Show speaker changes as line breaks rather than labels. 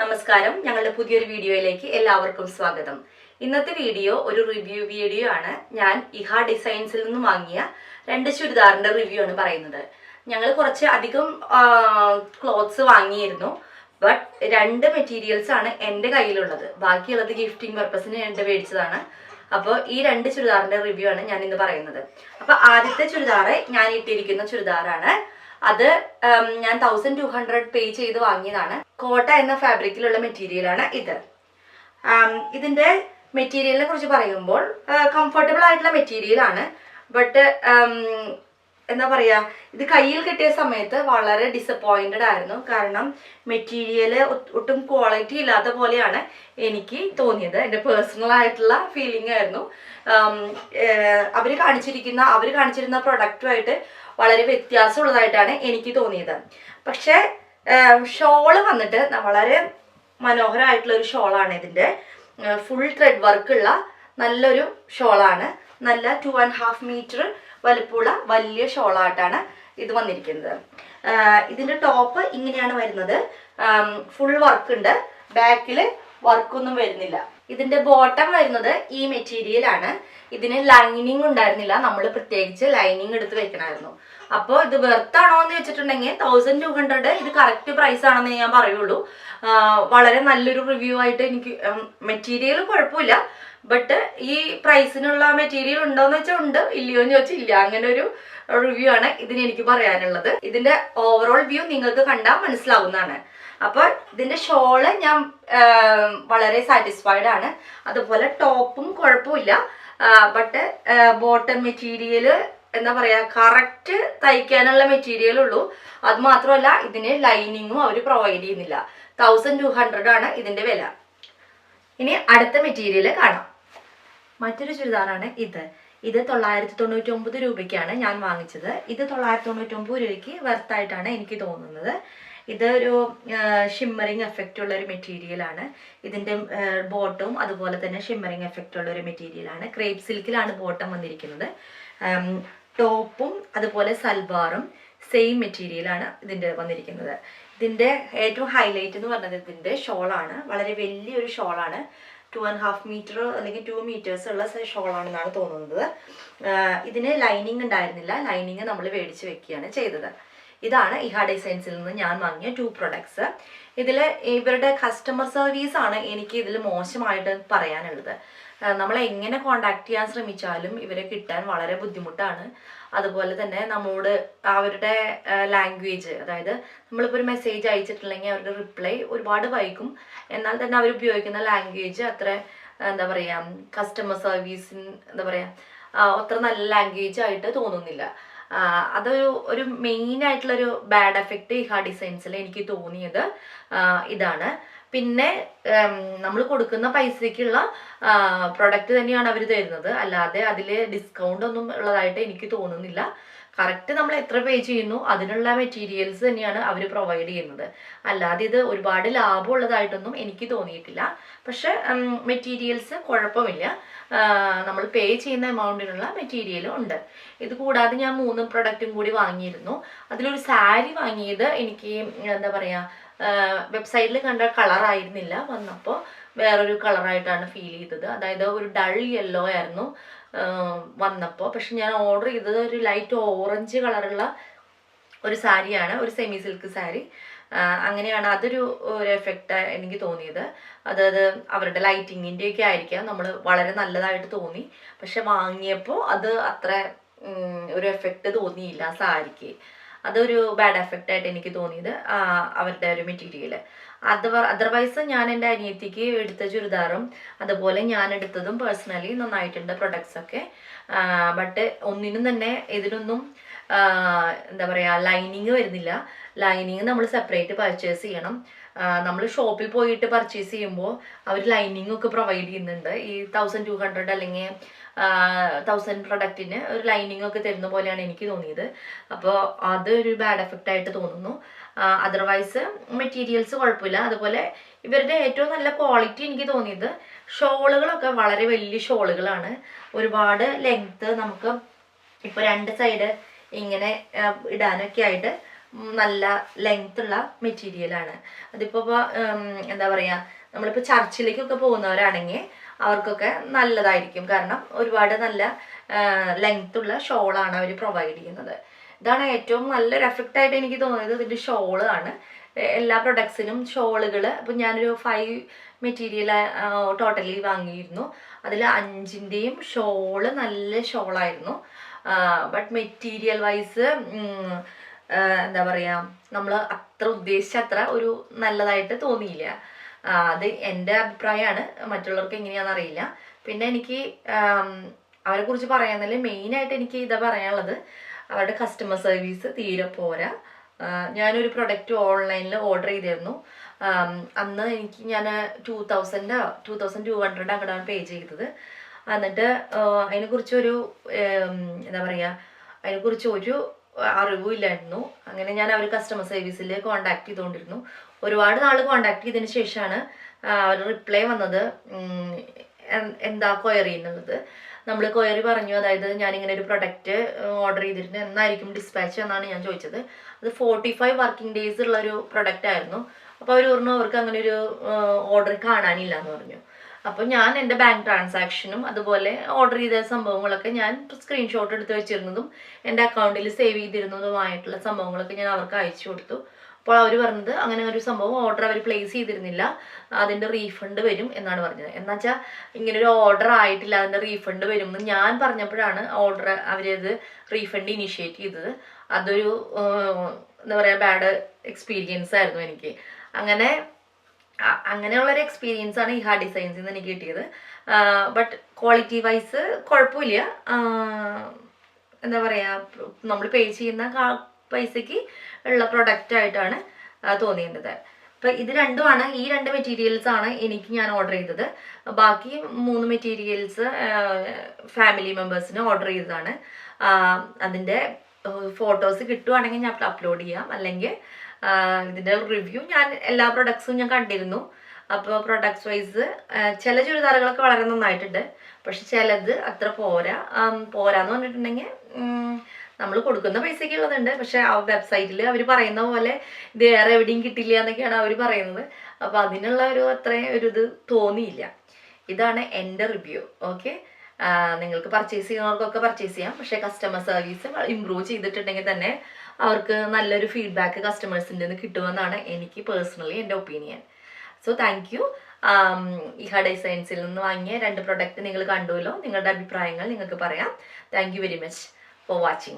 നമസ്കാരം, ഞങ്ങളുടെ പുതിയൊരു വീഡിയോയിലേക്ക് എല്ലാവർക്കും സ്വാഗതം. ഇന്നത്തെ വീഡിയോ ഒരു റിവ്യൂ വീഡിയോ ആണ്. ഞാൻ ഇഹ ഡിസൈൻസിൽ നിന്ന് വാങ്ങിയ 2 ചുരിദാറിന്റെ റിവ്യൂ ആണ് പറയുന്നത്. ഞങ്ങൾ കുറച്ച് അധികം ക്ലോത്ത്സ് വാങ്ങിയിരുന്നു. ബട്ട് 2 മെറ്റീരിയൽസ് ആണ് എൻ്റെ കയ്യിലുള്ളത്. ബാക്കിയുള്ളത് ഗിഫ്റ്റിംഗ് പർപ്പസിന് വേണ്ടി മേടിച്ചതാണ്. അപ്പോൾ ഈ 2 ചുരിദാറിന്റെ റിവ്യൂ ആണ് ഞാൻ ഇന്ന് പറയുന്നത്. അപ്പോൾ ആദ്യത്തെ ചുരിദാറ് ഞാൻ ഇട്ടിരിക്കുന്ന ചുരിദാറാണ്. അത് ഞാൻ 1200 പേ ചെയ്ത് വാങ്ങിയതാണ്. കോട്ട എന്ന ഫാബ്രിക്കിലുള്ള മെറ്റീരിയലാണ് ഇത്. ഇതിന്റെ മെറ്റീരിയലിനെ കുറിച്ച് പറയുമ്പോൾ കംഫർട്ടബിൾ ആയിട്ടുള്ള മെറ്റീരിയലാണ്. ബട്ട് എന്താ പറയാ, ഇത് കയ്യിൽ കിട്ടിയ സമയത്ത് വളരെ ഡിസപ്പോയിന്റഡ് ആയിരുന്നു. കാരണം മെറ്റീരിയൽ ഒട്ടും ക്വാളിറ്റി ഇല്ലാത്ത പോലെയാണ് എനിക്ക് തോന്നിയത്. എൻ്റെ പേഴ്സണൽ ആയിട്ടുള്ള ഫീലിംഗ് ആയിരുന്നു. അവർ കാണിച്ചിരുന്ന പ്രൊഡക്റ്റുമായിട്ട് വളരെ വ്യത്യാസമുള്ളതായിട്ടാണ് എനിക്ക് തോന്നിയത്. പക്ഷെ ഷോള് വന്നിട്ട് വളരെ മനോഹരമായിട്ടുള്ള ഒരു ഷോളാണ്. ഇതിൻ്റെ ഫുൾ ത്രെഡ് വർക്കുള്ള നല്ലൊരു ഷോളാണ്. നല്ല 2.5 മീറ്റർ വലുപ്പമുള്ള വലിയ ഷോളായിട്ടാണ് ഇത് വന്നിരിക്കുന്നത്. ഇതിൻ്റെ ടോപ്പ് ഇങ്ങനെയാണ് വരുന്നത്. ഫുൾ വർക്ക് ഉണ്ട്, ബാക്കിൽ വർക്കൊന്നും വരുന്നില്ല. ഇതിന്റെ ബോട്ടം വരുന്നത് ഈ മെറ്റീരിയൽ ആണ്. ഇതിന് ലൈനിങ് ഉണ്ടായിരുന്നില്ല, നമ്മൾ പ്രത്യേകിച്ച് ലൈനിങ് എടുത്ത് വെക്കണമായിരുന്നു. അപ്പോൾ ഇത് വെർത്താണോ എന്ന് വെച്ചിട്ടുണ്ടെങ്കിൽ 1200 ഇത് കറക്റ്റ് പ്രൈസ് ആണെന്ന് ഞാൻ പറയുള്ളൂ. വളരെ നല്ലൊരു റിവ്യൂ ആയിട്ട് എനിക്ക് മെറ്റീരിയൽ കുഴപ്പമില്ല. ബട്ട് ഈ പ്രൈസിനുള്ള മെറ്റീരിയൽ ഉണ്ടോയെന്ന് വെച്ചാൽ ഉണ്ട്, ഇല്ലയോ എന്ന് ചോദിച്ചാൽ ഇല്ല. അങ്ങനെ ഒരു റിവ്യൂ ആണ് ഇതിന് എനിക്ക് പറയാനുള്ളത്. ഇതിന്റെ ഓവറോൾ വ്യൂ നിങ്ങൾക്ക് കണ്ടാൽ മനസ്സിലാവുന്നതാണ്. അപ്പോൾ ഇതിന്റെ ഷോള് ഞാൻ വളരെ സാറ്റിസ്ഫൈഡ് ആണ്. അതുപോലെ ടോപ്പും കുഴപ്പമില്ല. ബട്ട് ബോട്ടം മെറ്റീരിയൽ എന്താ പറയാ, കറക്റ്റ് തയ്ക്കാനുള്ള മെറ്റീരിയൽ ഉള്ളൂ. അത് മാത്രമല്ല ഇതിന് ലൈനിങ്ങും അവർ പ്രൊവൈഡ് ചെയ്യുന്നില്ല. 1200 ആണ് ഇതിന്റെ വില. ഇനി അടുത്ത മെറ്റീരിയൽ കാണാം. മറ്റൊരു ചുരിദാറാണ് ഇത്. ഇത് 999 രൂപയ്ക്കാണ് ഞാൻ വാങ്ങിച്ചത്. ഇത് 999 രൂപയ്ക്ക് വെർത്തായിട്ടാണ് എനിക്ക് തോന്നുന്നത്. ഇതൊരു ഷിമ്മറിങ് എഫക്റ്റ് ഉള്ള ഒരു മെറ്റീരിയലാണ്. ഇതിൻ്റെ ബോട്ടവും അതുപോലെ തന്നെ ഷിമ്മറിങ് എഫക്റ്റ് ഉള്ള ഒരു മെറ്റീരിയലാണ്. ക്രേപ്പ് സിൽക്കിലാണ് ബോട്ടം വന്നിരിക്കുന്നത്. ടോപ്പും അതുപോലെ സൽവാറും സെയിം മെറ്റീരിയലാണ് ഇതിൻ്റെ വന്നിരിക്കുന്നത്. ഇതിൻ്റെ ഏറ്റവും ഹൈലൈറ്റ് എന്ന് പറഞ്ഞത് ഇതിൻ്റെ ഷോളാണ്. വളരെ വലിയൊരു ഷോളാണ്. 2.5 മീറ്റർ അല്ലെങ്കിൽ 2 മീറ്റേഴ്സ് ഉള്ള ഷോളാണെന്നാണ് തോന്നുന്നത്. ഇതിന് ലൈനിങ് ഉണ്ടായിരുന്നില്ല. ലൈനിങ് നമ്മൾ മേടിച്ച് വെക്കുകയാണ് ചെയ്തത്. ഇതാണ് ഇഹ ഡിസൈൻസിൽ നിന്ന് ഞാൻ വാങ്ങിയ 2 പ്രൊഡക്ട്സ്. ഇതിൽ ഇവരുടെ കസ്റ്റമർ സർവീസ് ആണ് എനിക്ക് ഇതിൽ മോശമായിട്ട് പറയാനുള്ളത്. നമ്മൾ എങ്ങനെ കോണ്ടാക്ട് ചെയ്യാൻ ശ്രമിച്ചാലും ഇവരെ കിട്ടാൻ വളരെ ബുദ്ധിമുട്ടാണ്. അതുപോലെ തന്നെ നമ്മോട് അവരുടെ ലാംഗ്വേജ്, അതായത് നമ്മളിപ്പോൾ ഒരു മെസ്സേജ് അയച്ചിട്ടില്ലെങ്കിൽ അവരുടെ റിപ്ലൈ ഒരുപാട് വൈകും. എന്നാൽ തന്നെ അവർ ഉപയോഗിക്കുന്ന ലാംഗ്വേജ് അത്ര എന്താ പറയുക, കസ്റ്റമർ സർവീസിന് എന്താ പറയുക, അത്ര നല്ല ലാംഗ്വേജ് ആയിട്ട് തോന്നുന്നില്ല. ഒരു മെയിൻ ആയിട്ടുള്ളൊരു ബാഡ് എഫക്റ്റ് ഇഹ ഡിസൈൻസിൽ എനിക്ക് തോന്നിയത് ഇതാണ്. പിന്നെ നമ്മൾ കൊടുക്കുന്ന പൈസയ്ക്കുള്ള പ്രൊഡക്റ്റ് തന്നെയാണ് അവർ തരുന്നത്. അല്ലാതെ അതിൽ ഡിസ്കൗണ്ട് ഒന്നും ഉള്ളതായിട്ട് എനിക്ക് തോന്നുന്നില്ല. കറക്റ്റ് നമ്മൾ എത്ര പേ ചെയ്യുന്നു അതിനുള്ള മെറ്റീരിയൽസ് തന്നെയാണ് അവർ പ്രൊവൈഡ് ചെയ്യുന്നത്. അല്ലാതെ ഇത് ഒരുപാട് ലാഭമുള്ളതായിട്ടൊന്നും എനിക്ക് തോന്നിയിട്ടില്ല. പക്ഷെ മെറ്റീരിയൽസ് കുഴപ്പമില്ല. നമ്മൾ പേ ചെയ്യുന്ന എമൗണ്ടിനുള്ള മെറ്റീരിയലും ഉണ്ട്. ഇത് കൂടാതെ ഞാൻ 3 പ്രൊഡക്റ്റും കൂടി വാങ്ങിയിരുന്നു. അതിലൊരു സാരി വാങ്ങിയത് എനിക്ക് എന്താ പറയുക, വെബ്സൈറ്റിൽ കണ്ട കളറായിരുന്നില്ല, വന്നപ്പോൾ വേറൊരു കളറായിട്ടാണ് ഫീൽ ചെയ്തത്. അതായത് ഒരു ഡൾ യെല്ലോ ആയിരുന്നു വന്നപ്പോൾ. പക്ഷെ ഞാൻ ഓർഡർ ചെയ്തത് ഒരു ലൈറ്റ് ഓറഞ്ച് കളറുള്ള ഒരു സാരിയാണ്, ഒരു സെമി സിൽക്ക് സാരി. അങ്ങനെയാണ് അതൊരു എഫക്റ്റ് എനിക്ക് തോന്നിയത്. അതായത് അവരുടെ ലൈറ്റിങ്ങിൻ്റെ ഒക്കെ ആയിരിക്കാം. നമ്മൾ വളരെ നല്ലതായിട്ട് തോന്നി. പക്ഷെ വാങ്ങിയപ്പോൾ അത് അത്ര ഒരു എഫക്റ്റ് തോന്നിയില്ല സാരിക്ക്. അതൊരു ബാഡ് എഫക്റ്റ് ആയിട്ട് എനിക്ക് തോന്നിയത് അവരുടെ ഒരു മെറ്റീരിയൽ. അതർവൈസ് ഞാൻ എൻ്റെ അനിയത്തിക്ക് എടുത്ത ചുരിദാറും അതുപോലെ ഞാൻ എടുത്തതും പേഴ്സണലി നന്നായിട്ടുണ്ട് പ്രൊഡക്ട്സ് ഒക്കെ. ബട്ട് ഒന്നിനും തന്നെ ഇതിനൊന്നും എന്താ പറയുക, ലൈനിങ് വരുന്നില്ല. ലൈനിങ് നമ്മൾ സെപ്പറേറ്റ് പർച്ചേസ് ചെയ്യണം. നമ്മൾ ഷോപ്പിൽ പോയിട്ട് പർച്ചേസ് ചെയ്യുമ്പോൾ അവർ ലൈനിങ് ഒക്കെ പ്രൊവൈഡ് ചെയ്യുന്നുണ്ട്. ഈ 1200 അല്ലെങ്കിൽ 1000 പ്രൊഡക്റ്റിന് ഒരു ലൈനിങ് ഒക്കെ തരുന്ന പോലെയാണ് എനിക്ക് തോന്നിയത്. അപ്പോൾ അതൊരു ബാഡ് എഫക്റ്റ് ആയിട്ട് തോന്നുന്നു. അതർവൈസ് മെറ്റീരിയൽസ് കുഴപ്പമില്ല. അതുപോലെ ഇവരുടെ ഏറ്റവും നല്ല ക്വാളിറ്റി എനിക്ക് തോന്നിയത് ഷോളുകളൊക്കെ വളരെ വലിയ ഷോളുകളാണ്. ഒരുപാട് ലെങ്ത്ത് നമുക്ക് ഇപ്പോൾ 2 സൈഡ് ഇങ്ങനെ ഇടാനൊക്കെ ആയിട്ട് നല്ല ലെങ്ത് ഉള്ള മെറ്റീരിയലാണ്. അതിപ്പോൾ എന്താ പറയുക, നമ്മളിപ്പോൾ ചർച്ചിലേക്കൊക്കെ പോകുന്നവരാണെങ്കിൽ അവർക്കൊക്കെ നല്ലതായിരിക്കും. കാരണം ഒരുപാട് നല്ല ലെങ്ത് ഉള്ള ഷോളാണ് അവർ പ്രൊവൈഡ് ചെയ്യുന്നത്. ഇതാണ് ഏറ്റവും നല്ലൊരു എഫക്റ്റായിട്ട് എനിക്ക് തോന്നിയത്, ഇതിൻ്റെ ഷോള് ആണ്. എല്ലാ പ്രൊഡക്ട്സിനും ഷോളുകൾ ഇപ്പം ഞാനൊരു 5 മെറ്റീരിയൽ ടോട്ടലി വാങ്ങിയിരുന്നു. അതിൽ 5ൻ്റെയും ഷോള് നല്ല ഷോളായിരുന്നു. ബട്ട് മെറ്റീരിയൽ വൈസ് എന്താ പറയുക, നമ്മൾ അത്ര ഉദ്ദേശിച്ച അത്ര ഒരു നല്ലതായിട്ട് തോന്നിയില്ല. അത് എൻ്റെ അഭിപ്രായമാണ്, മറ്റുള്ളവർക്ക് എങ്ങനെയാണെന്ന് അറിയില്ല. പിന്നെ എനിക്ക് അവരെ കുറിച്ച് പറയാമെന്നല്ലേ മെയിനായിട്ട് എനിക്ക് ഇതാ പറയാനുള്ളത്, അവരുടെ കസ്റ്റമർ സർവീസ് തീരെ പോരാ. ഞാനൊരു പ്രൊഡക്റ്റ് ഓൺലൈനിൽ ഓർഡർ ചെയ്തിരുന്നു. അന്ന് ഞാൻ 2200 അങ്ങോട്ടാണ് പേ ചെയ്തത്. എന്നിട്ട് അതിനെക്കുറിച്ചൊരു എന്താ പറയുക, അതിനെക്കുറിച്ച് ഒരു അറിവുമില്ലായിരുന്നു. അങ്ങനെ ഞാൻ അവർ കസ്റ്റമർ സർവീസിൽ കോൺടാക്ട് ചെയ്തുകൊണ്ടിരുന്നു. ഒരുപാട് നാൾ കോൺടാക്ട് ചെയ്തതിന് ശേഷമാണ് അവർ റിപ്ലൈ വന്നത്, എന്താ ക്വയറി എന്നുള്ളത്. നമ്മൾ ക്വയറി പറഞ്ഞു, അതായത് ഞാനിങ്ങനെ ഒരു പ്രൊഡക്റ്റ് ഓർഡർ ചെയ്തിട്ടുണ്ട്, എന്നായിരിക്കും ഡിസ്പാച്ച് എന്നാണ് ഞാൻ ചോദിച്ചത്. അത് 45 വർക്കിംഗ് ഡേയ്സ് ഉള്ളൊരു പ്രൊഡക്റ്റ് ആയിരുന്നു. അപ്പോൾ അവർ പറഞ്ഞു അവർക്ക് അങ്ങനെ ഒരു ഓർഡർ കാണാനില്ല എന്ന് പറഞ്ഞു. അപ്പോൾ ഞാൻ എൻ്റെ ബാങ്ക് ട്രാൻസാക്ഷനും അതുപോലെ ഓർഡർ ചെയ്ത സംഭവങ്ങളൊക്കെ ഞാൻ സ്ക്രീൻഷോട്ട് എടുത്ത് വെച്ചിരുന്നതും എൻ്റെ അക്കൗണ്ടിൽ സേവ് ചെയ്തിരുന്നതുമായിട്ടുള്ള സംഭവങ്ങളൊക്കെ ഞാൻ അവർക്ക് അയച്ചു കൊടുത്തു. അപ്പോൾ അവർ പറഞ്ഞത് അങ്ങനെ ഒരു സംഭവം ഓർഡർ അവർ പ്ലേസ് ചെയ്തിരുന്നില്ല, അതിൻ്റെ റീഫണ്ട് വരും എന്നാണ് പറഞ്ഞത്. എന്നുവെച്ചാൽ ഇങ്ങനൊരു ഓർഡർ ആയിട്ടില്ല, അതിൻ്റെ റീഫണ്ട് വരും എന്ന് ഞാൻ പറഞ്ഞപ്പോഴാണ് അവരത് റീഫണ്ട് ഇനിഷ്യേറ്റ് ചെയ്തത്. അതൊരു എന്താ പറയുക, ബാഡ് എക്സ്പീരിയൻസ് ആയിരുന്നു എനിക്ക്. അങ്ങനെയുള്ളൊരു എക്സ്പീരിയൻസ് ആണ് ഇഹാ ഡിസൈൻസിൽ നിന്ന് എനിക്ക് കിട്ടിയത്. ബട്ട് ക്വാളിറ്റി വൈസ് കുഴപ്പമില്ല. എന്താ പറയുക, നമ്മൾ പേ ചെയ്യുന്ന പൈസയ്ക്ക് ഉള്ള പ്രൊഡക്റ്റ് ആയിട്ടാണ് തോന്നിയത്. അപ്പം ഇത് രണ്ടുമാണ്, ഈ 2 മെറ്റീരിയൽസ് ആണ് ഞാൻ ഓർഡർ ചെയ്തത്. ബാക്കി 3 മെറ്റീരിയൽസ് ഫാമിലി മെമ്പേഴ്സിന് ഓർഡർ ചെയ്തതാണ്. അതിൻ്റെ ഫോട്ടോസ് കിട്ടുവാണെങ്കിൽ ഞാൻ അപ്ലോഡ് ചെയ്യാം, അല്ലെങ്കിൽ ഇതിൻ്റെ റിവ്യൂ ഞാൻ എല്ലാ പ്രൊഡക്ട്സും ഞാൻ കണ്ടിരുന്നു. അപ്പോൾ പ്രൊഡക്ട്സ് വൈസ് ചില ചുരിദാറുകളൊക്കെ വളരെ നന്നായിട്ടുണ്ട്, പക്ഷെ ചിലത് അത്ര പോരാന്ന് പറഞ്ഞിട്ടുണ്ടെങ്കിൽ നമ്മൾ കൊടുക്കുന്ന പൈസയ്ക്ക് ഉള്ളതുണ്ട്, പക്ഷെ ആ വെബ്സൈറ്റിൽ അവർ പറയുന്ന പോലെ ഇത് വേറെ എവിടെയും കിട്ടില്ല എന്നൊക്കെയാണ് അവർ പറയുന്നത്. അപ്പോൾ അതിനുള്ള അത്രയും ഇത് തോന്നിയില്ല. ഇതാണ് എൻ്റെ റിവ്യൂ. ഓക്കെ, നിങ്ങൾക്ക് പർച്ചേസ് ചെയ്യുന്നവർക്കൊക്കെ പർച്ചേസ് ചെയ്യാം, പക്ഷേ കസ്റ്റമർ സർവീസ് ഇമ്പ്രൂവ് ചെയ്തിട്ടുണ്ടെങ്കിൽ തന്നെ അവർക്ക് നല്ലൊരു ഫീഡ്ബാക്ക് കസ്റ്റമേഴ്സിൻ്റെ നിന്ന് കിട്ടുമെന്നാണ് എനിക്ക് പേഴ്സണലി എൻ്റെ opinion. So thank you. Iha ഡിസൈൻസിൽ നിന്ന് വാങ്ങിയ 2 പ്രൊഡക്റ്റ് നിങ്ങൾ കണ്ടുവല്ലോ. നിങ്ങളുടെ അഭിപ്രായങ്ങൾ നിങ്ങൾക്ക് പറയാം. Thank you very much for watching.